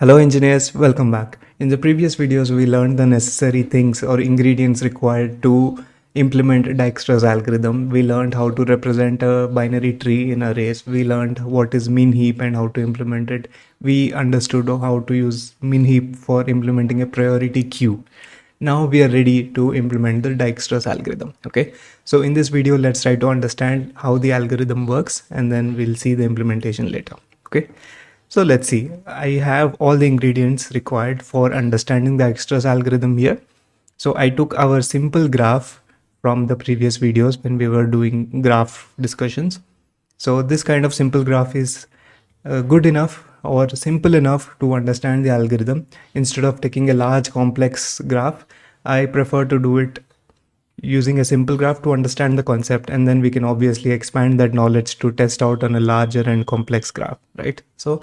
Hello engineers, welcome back. In the previous videos, we learned the necessary things or ingredients required to implement Dijkstra's algorithm. We learned how to represent a binary tree in arrays. We learned what is min heap and how to implement it. We understood how to use min heap for implementing a priority queue. Now we are ready to implement the Dijkstra's algorithm. Okay, so in this video, let's try to understand how the algorithm works and then we'll see the implementation later. Okay. So let's see, I have all the ingredients required for understanding the Dijkstra's algorithm here. So I took our simple graph from the previous videos when we were doing graph discussions. So this kind of simple graph is good enough or simple enough to understand the algorithm. Instead of taking a large complex graph, I prefer to do it using a simple graph to understand the concept, and then we can obviously expand that knowledge to test out on a larger and complex graph, right? So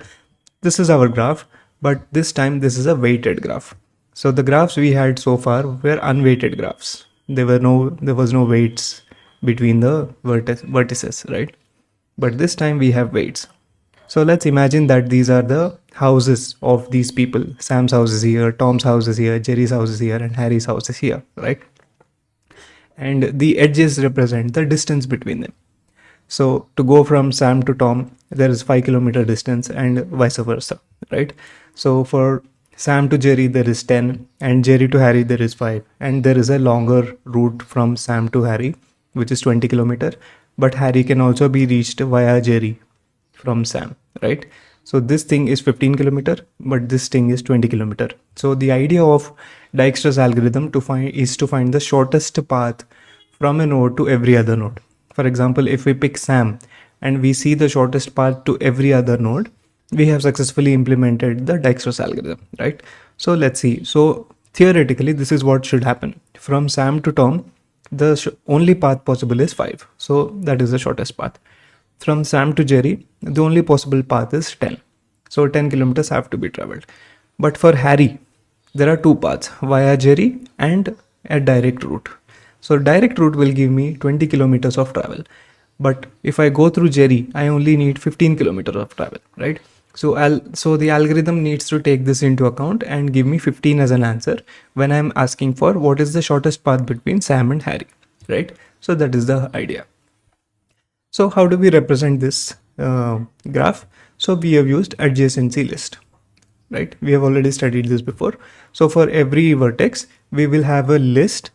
this is our graph, but this time this is a weighted graph. So the graphs we had so far were unweighted graphs. There was no weights between the vertices, right? But this time we have weights. So let's imagine that these are the houses of these people. Sam's house is here, Tom's house is here, Jerry's house is here, and Harry's house is here, right? And the edges represent the distance between them. So to go from Sam to Tom, there is 5 kilometer distance and vice versa, right? So for Sam to Jerry, there is 10, and Jerry to Harry, there is 5. And there is a longer route from Sam to Harry, which is 20 kilometer. But Harry can also be reached via Jerry from Sam, right? So this thing is 15 kilometer, but this thing is 20 kilometer. So the idea of Dijkstra's algorithm is to find the shortest path from a node to every other node. For example, if we pick Sam and we see the shortest path to every other node, we have successfully implemented the Dijkstra's algorithm, right? So let's see. So theoretically, this is what should happen. From Sam to Tom, the only path possible is 5. So that is the shortest path. From Sam to Jerry, the only possible path is 10. So 10 kilometers have to be traveled. But for Harry, there are two paths, via Jerry and a direct route. So direct route will give me 20 kilometers of travel. But if I go through Jerry, I only need 15 kilometers of travel, right? So the algorithm needs to take this into account and give me 15 as an answer when I'm asking for what is the shortest path between Sam and Harry, right? So that is the idea. So how do we represent this graph? So we have used adjacency list, right? We have already studied this before. So for every vertex, we will have a list,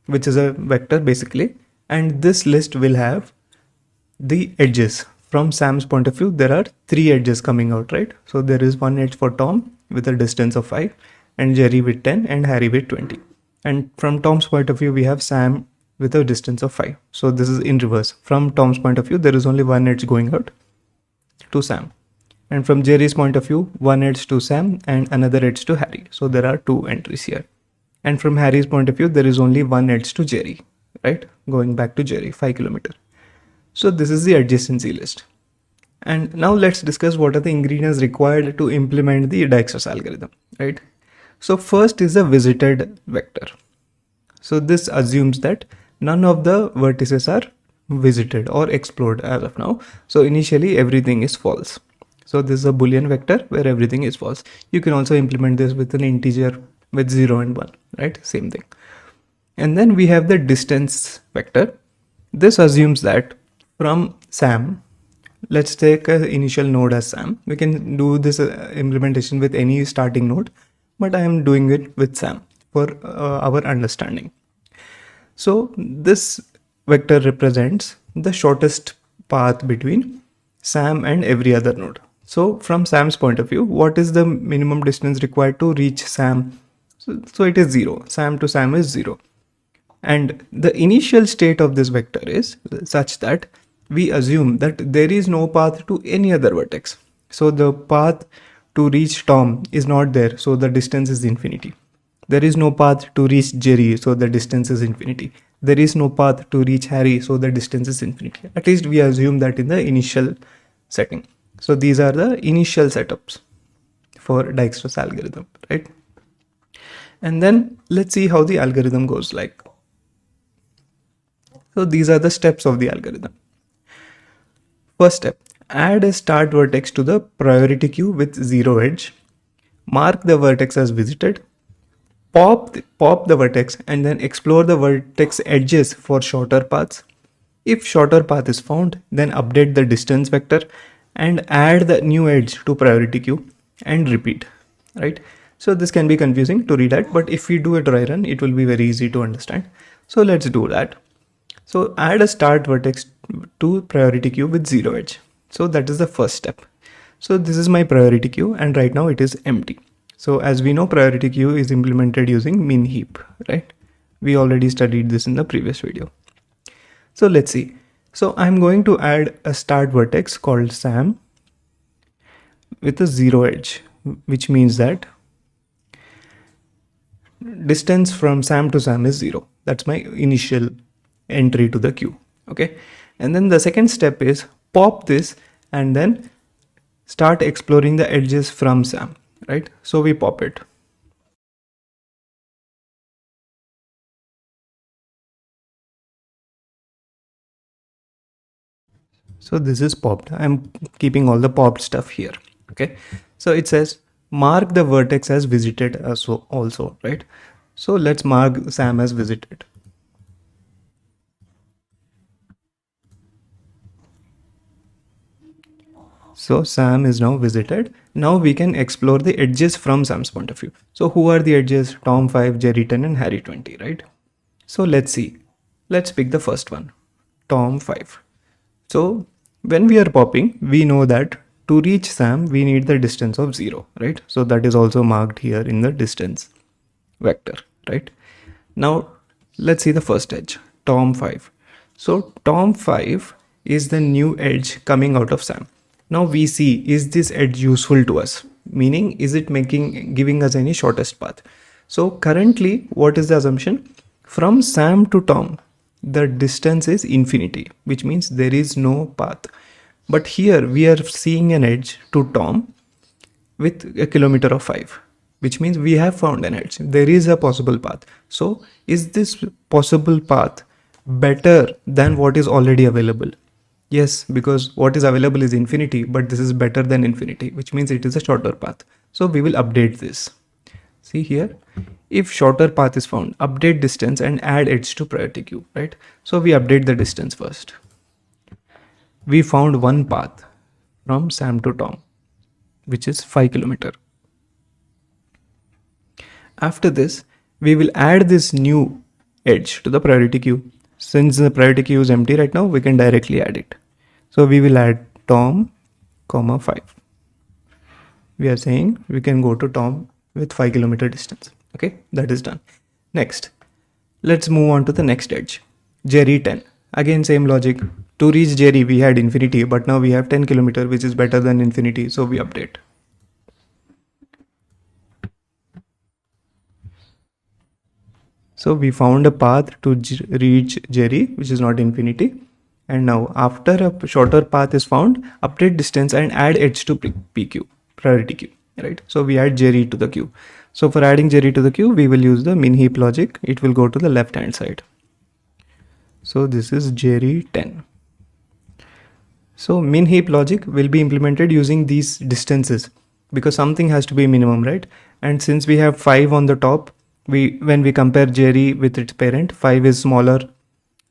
which is a vector basically, and this list will have the edges. From Sam's point of view, there are 3 edges coming out, right? So there is one edge for Tom with a distance of 5, and Jerry with 10, and Harry with 20. And from Tom's point of view, we have Sam with a distance of 5. So this is in reverse. From Tom's point of view, there is only one edge going out to Sam. And from Jerry's point of view, one edge to Sam and another edge to Harry. So there are 2 entries here. And from Harry's point of view, there is only one edge to Jerry, right? Going back to Jerry, 5 kilometer. So this is the adjacency list. And now let's discuss what are the ingredients required to implement the Dijkstra's algorithm, right? So first is a visited vector. So this assumes that none of the vertices are visited or explored as of now. So initially everything is false. So this is a Boolean vector where everything is false. You can also implement this with an integer with 0 and 1, right? Same thing. And then we have the distance vector. This assumes that from Sam, let's take an initial node as Sam. We can do this implementation with any starting node, but I am doing it with Sam for our understanding. So this vector represents the shortest path between Sam and every other node. So from Sam's point of view, what is the minimum distance required to reach Sam? So it is 0. Sam to Sam is 0. And the initial state of this vector is such that we assume that there is no path to any other vertex. So the path to reach Tom is not there. So the distance is infinity. There is no path to reach Jerry. So the distance is infinity. There is no path to reach Harry. So the distance is infinity. At least we assume that in the initial setting. So these are the initial setups for Dijkstra's algorithm, right? And then let's see how the algorithm goes like. So these are the steps of the algorithm. First step, add a start vertex to the priority queue with 0 edge. mark the vertex as visited, pop the vertex, and then explore the vertex edges for shorter paths. If shorter path is found, then update the distance vector and add the new edge to priority queue and repeat, right? So this can be confusing to read at, but if we do a dry run, it will be very easy to understand. So let's do that. So add a start vertex to priority queue with 0 edge. So that is the first step. So this is my priority queue and right now it is empty. So as we know, priority queue is implemented using min heap, right? We already studied this in the previous video. So let's see. So I'm going to add a start vertex called Sam with a 0 edge, which means that distance from Sam to Sam is 0. That's my initial entry to the queue. Okay. And then the second step is pop this and then start exploring the edges from Sam, right? So we pop it. So this is popped. I'm keeping all the popped stuff here. Okay. So it says mark the vertex as visited also, right? So let's mark Sam as visited. So Sam is now visited. Now we can explore the edges from Sam's point of view. So who are the edges? Tom 5, Jerry 10 and Harry 20, right? So let's see. Let's pick the first one, Tom 5. So when we are popping, we know that to reach Sam, we need the distance of 0, right? So that is also marked here in the distance vector, right? Now let's see the first edge, Tom 5. So Tom 5 is the new edge coming out of Sam. Now we see, is this edge useful to us? Meaning, is it giving us any shortest path? So currently, what is the assumption? From Sam to Tom, the distance is infinity, which means there is no path. But here we are seeing an edge to Tom with a kilometer of 5, which means we have found an edge. There is a possible path. So is this possible path better than what is already available? Yes, because what is available is infinity, but this is better than infinity, which means it is a shorter path. So we will update this. See here, if shorter path is found, update distance and add edge to priority queue, right? So we update the distance first. We found one path from Sam to Tom, which is 5 kilometer. After this, we will add this new edge to the priority queue. Since the priority queue is empty right now, we can directly add it. So we will add Tom, 5. We are saying we can go to Tom with 5 kilometer distance. Okay, that is done. Next, let's move on to the next edge, Jerry 10. Again, same logic. To reach Jerry, we had infinity, but now we have 10 kilometer, which is better than infinity. So we update. So we found a path to reach Jerry, which is not infinity. And now after a shorter path is found, update distance and add edge to PQ, priority queue, right? So we add Jerry to the queue. So for adding Jerry to the queue, we will use the min heap logic. It will go to the left hand side. So this is Jerry 10. So min heap logic will be implemented using these distances because something has to be minimum, right? And since we have 5 on the top, when we compare Jerry with its parent, 5 is smaller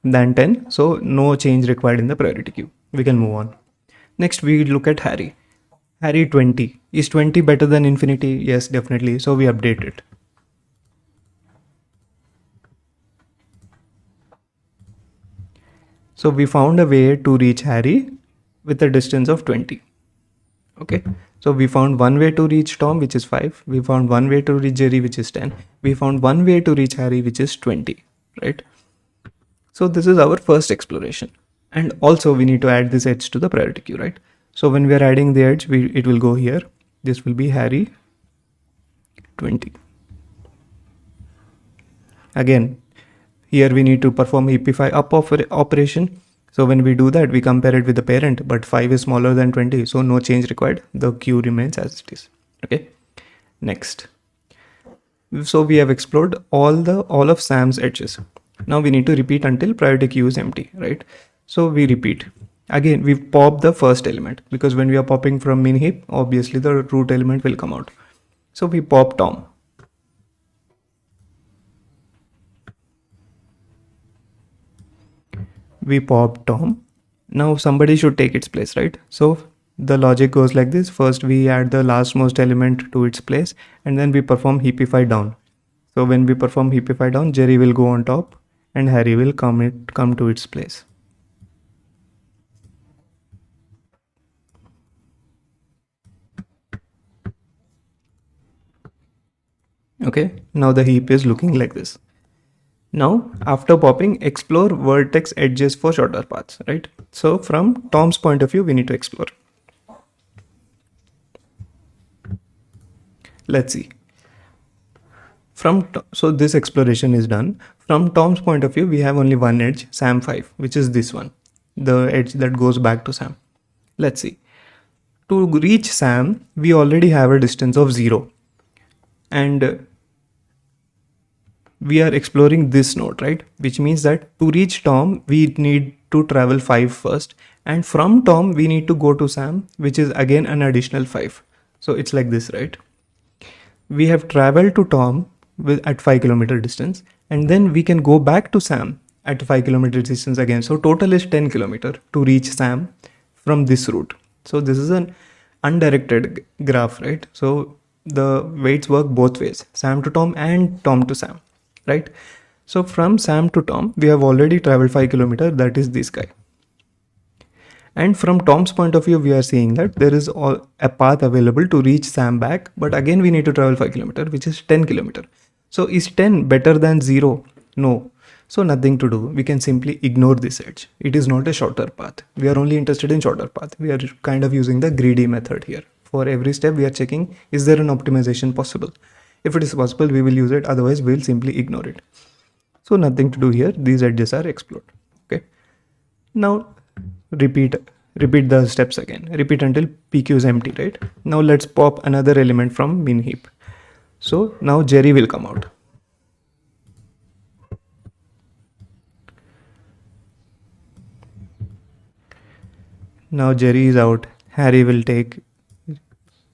than 10, so no change required in the priority queue. We can move on. Next, we look at Harry. Harry 20. Is 20 better than infinity? Yes, definitely. So we update it. So we found a way to reach Harry with a distance of 20. Okay. So we found one way to reach Tom, which is 5. We found one way to reach Jerry, which is 10. We found one way to reach Harry, which is 20, right? So this is our first exploration. And also we need to add this edge to the priority queue, right? So when we are adding the edge, it will go here. This will be Harry 20. Again, here we need to perform heapify up operation. So when we do that, we compare it with the parent, but 5 is smaller than 20. So no change required. The queue remains as it is. Okay. Next. So we have explored all of Sam's edges. Now we need to repeat until priority queue is empty, right? So we repeat. Again, we pop the first element because when we are popping from min heap, obviously the root element will come out. So we pop Tom. We pop Tom. Now somebody should take its place, right? So the logic goes like this. First we add the lastmost element to its place, and then we perform heapify down. So when we perform heapify down, Jerry will go on top and Harry will come to its place. Okay, now the heap is looking like this. Now, after popping, explore vertex edges for shorter paths, right? So from Tom's point of view, we need to explore. Let's see. So this exploration is done. From Tom's point of view, we have only one edge, Sam 5, which is this one, the edge that goes back to Sam. Let's see. To reach Sam, we already have a distance of 0. And we are exploring this node, right? Which means that to reach Tom, we need to travel 5 first. And from Tom, we need to go to Sam, which is again an additional 5. So it's like this, right? We have traveled to Tom at 5 kilometer distance, and then we can go back to Sam at 5 kilometer distance again. So total is 10 kilometer to reach Sam from this route. So this is an undirected graph, right? So the weights work both ways, Sam to Tom and Tom to Sam, right? So from Sam to Tom, we have already traveled 5 kilometer, that is this guy. And from Tom's point of view, we are seeing that there is a path available to reach Sam back, but again we need to travel 5 kilometer, which is 10 kilometer. So is 10 better than 0? No. So nothing to do. We can simply ignore this edge. It is not a shorter path. We are only interested in shorter path. We are kind of using the greedy method here. For every step we are checking, is there an optimization possible? If it is possible, we will use it. Otherwise, we will simply ignore it. So nothing to do here. These edges are explored. Okay. Now repeat the steps again. Repeat until PQ is empty, right? Now let's pop another element from min heap. So now Jerry will come out. Now Jerry is out. Harry will take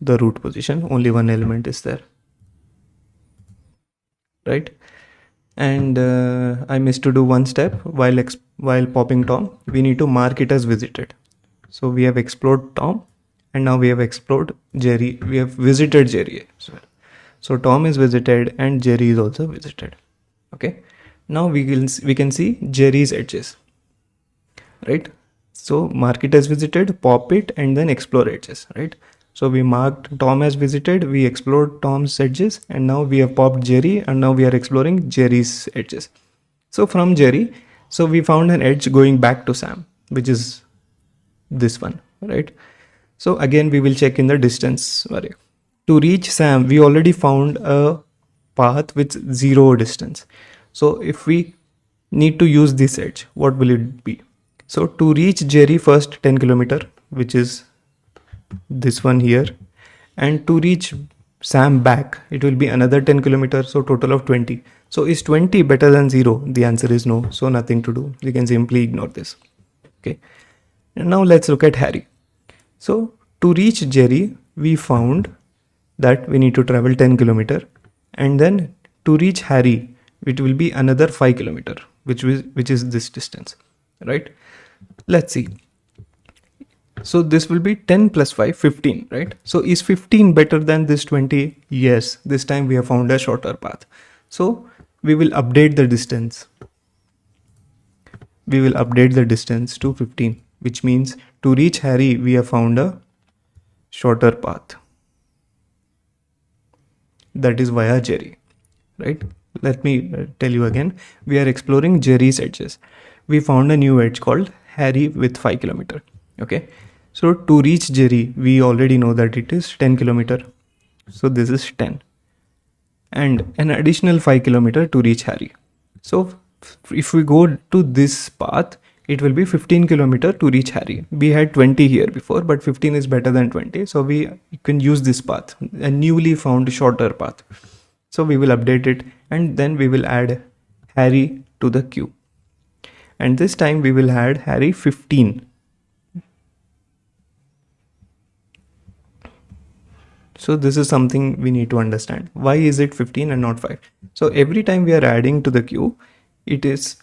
the root position. Only one element is there, right? And I missed to do one step while popping Tom. We need to mark it as visited. So we have explored Tom, and now we have explored Jerry. We have visited Jerry as well. So Tom is visited and Jerry is also visited. Okay. Now we can see Jerry's edges, right? So mark it as visited, pop it, and then explore edges, right? So we marked Tom as visited, we explored Tom's edges, and now we have popped Jerry, and now we are exploring Jerry's edges. So from Jerry, so we found an edge going back to Sam, which is this one, right? So again, we will check in the distance value. To reach Sam, we already found a path with 0 distance. So if we need to use this edge, what will it be? So to reach Jerry, first 10 kilometer, which is this one here, and to reach Sam back, it will be another 10 kilometers, so total of 20. So is 20 better than 0? The answer is no, so nothing to do. We can simply ignore this. Okay. And now let's look at Harry. So to reach Jerry, we found that we need to travel 10 kilometer, and then to reach Harry, it will be another 5 kilometer, which is this distance, right? Let's see. So this will be 10 plus 5, 15, right? So is 15 better than this 20? Yes, this time we have found a shorter path. So we will update the distance. We will update the distance to 15, which means to reach Harry, we have found a shorter path. That is via Jerry, right? Let me tell you again. We are exploring Jerry's edges. We found a new edge called Harry with 5 kilometer. Okay. So to reach Jerry, we already know that it is 10 kilometer. So this is 10. And an additional 5 kilometer to reach Harry. So if we go to this path, it will be 15 kilometer to reach Harry. We had 20 here before, but 15 is better than 20. So we can use this path, a newly found shorter path. So we will update it, and then we will add Harry to the queue. And this time we will add Harry 15. So this is something we need to understand. Why is it 15 and not 5? So every time we are adding to the queue, it is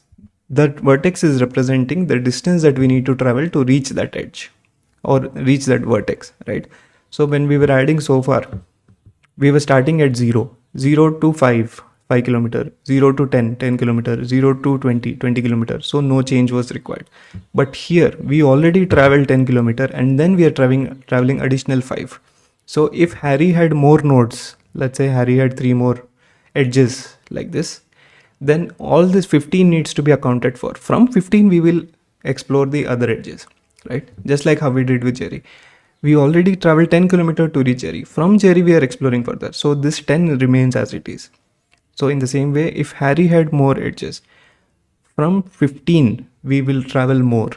that vertex is representing the distance that we need to travel to reach that edge or reach that vertex, right? So when we were adding so far, we were starting at 0 to 5 kilometer, 0 to 10 kilometer, 0 to 20 kilometers. So no change was required. But here we already traveled 10 kilometer and then we are traveling additional 5. So if Harry had more nodes, let's say Harry had 3 more edges like this, then all this 15 needs to be accounted for. From 15 we will explore the other edges, right? Just like how we did with Jerry. We already traveled 10 kilometers to reach Jerry. From Jerry we are exploring further. So this 10 remains as it is. So in the same way, if Harry had more edges, from 15 we will travel more.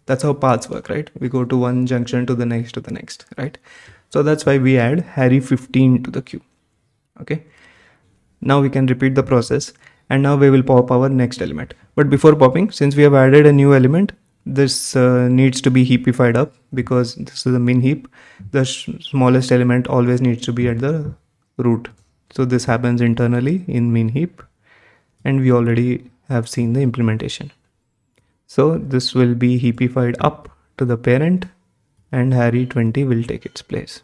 That's how paths work, right? We go to one junction to the next, right? So that's why we add Harry 15 to the queue. Okay. Now we can repeat the process and now we will pop our next element. But before popping, since we have added a new element, this needs to be heapified up because this is a min heap. The smallest element always needs to be at the root. So this happens internally in min heap and we already have seen the implementation. So this will be heapified up to the parent and Harry 20 will take its place.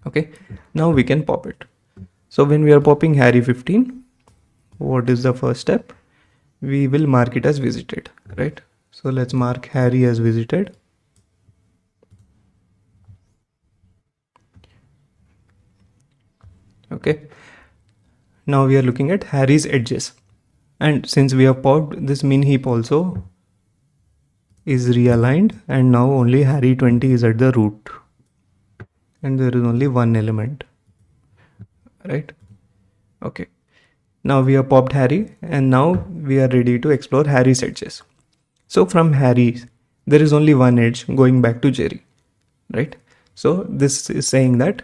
Okay, now we can pop it. So when we are popping Harry 15, what is the first step? We will mark it as visited, right? So let's mark Harry as visited. Okay, now we are looking at Harry's edges, and since we have popped, this min heap also is realigned and now only Harry 20 is at the root and there is only one element, right? Okay, now we have popped Harry and now we are ready to explore Harry's edges. So from Harry there is only one edge going back to Jerry, right? So this is saying that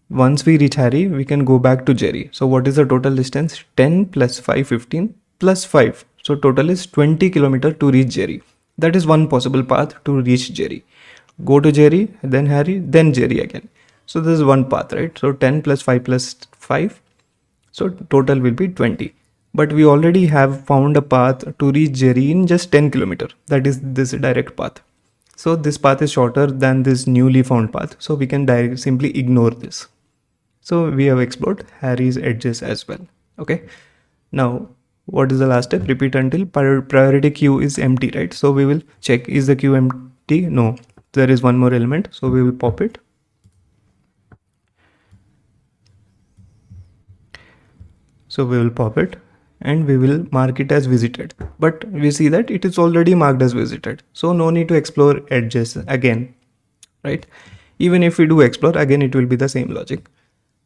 once we reach Harry, we can go back to Jerry. So what is the total distance? 10 plus 5, 15 plus 5. So total is 20 kilometers to reach Jerry. That is one possible path to reach Jerry. Go to Jerry, then Harry, then Jerry again. So this is one path, right? So 10 plus 5 plus 5. So total will be 20. But we already have found a path to reach Jerry in just 10 kilometers. That is this direct path. So this path is shorter than this newly found path. So we can simply ignore this. So we have explored Harry's edges as well. Okay. Now, what is the last step? Repeat until priority queue is empty, right? So we will check, is the queue empty? No, there is one more element. So we will pop it. So we will pop it and we will mark it as visited. But we see that it is already marked as visited. So no need to explore edges again, right? Even if we do explore, again, it will be the same logic.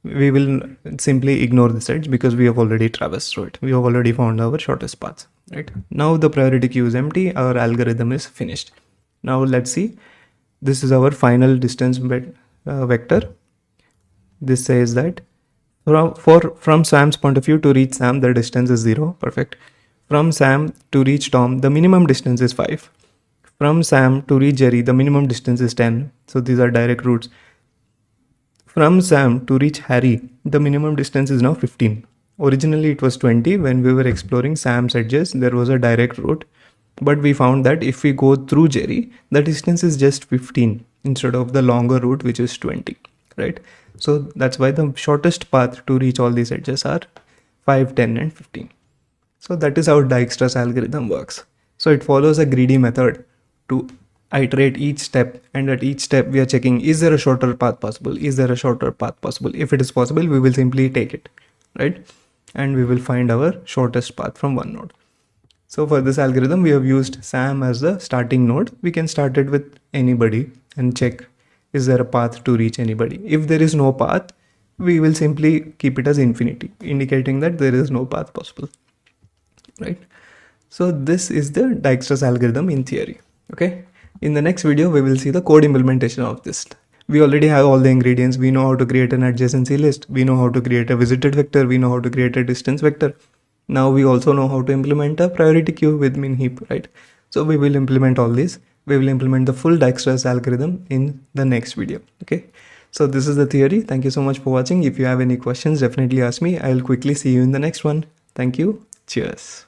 We will simply ignore this edge because we have already traversed through it. We have already found our shortest paths, right? Now the priority queue is empty. Our algorithm is finished. Now let's see. This is our final distance vector. This says that from Sam's point of view, to reach Sam, the distance is 0. Perfect. From Sam to reach Tom, the minimum distance is 5. From Sam to reach Jerry, the minimum distance is 10. So these are direct routes. From Sam to reach Harry, the minimum distance is now 15. Originally it was 20. When we were exploring Sam's edges, there was a direct route. But we found that if we go through Jerry, the distance is just 15 instead of the longer route, which is 20, right? So that's why the shortest path to reach all these edges are 5, 10 and 15. So that is how Dijkstra's algorithm works. So it follows a greedy method to iterate each step, and at each step we are checking, is there a shorter path possible? Is there a shorter path possible? If it is possible, we will simply take it, right? And we will find our shortest path from one node. So for this algorithm, we have used Sam as the starting node. We can start it with anybody and check, is there a path to reach anybody? If there is no path, we will simply keep it as infinity, indicating that there is no path possible, right? So this is the Dijkstra's algorithm in theory, okay? In the next video, we will see the code implementation of this. We already have all the ingredients. We know how to create an adjacency list. We know how to create a visited vector. We know how to create a distance vector. Now we also know how to implement a priority queue with min heap, right? So we will implement all these. We will implement the full Dijkstra's algorithm in the next video, okay? So this is the theory. Thank you so much for watching. If you have any questions, definitely ask me. I'll quickly see you in the next one. Thank you. Cheers.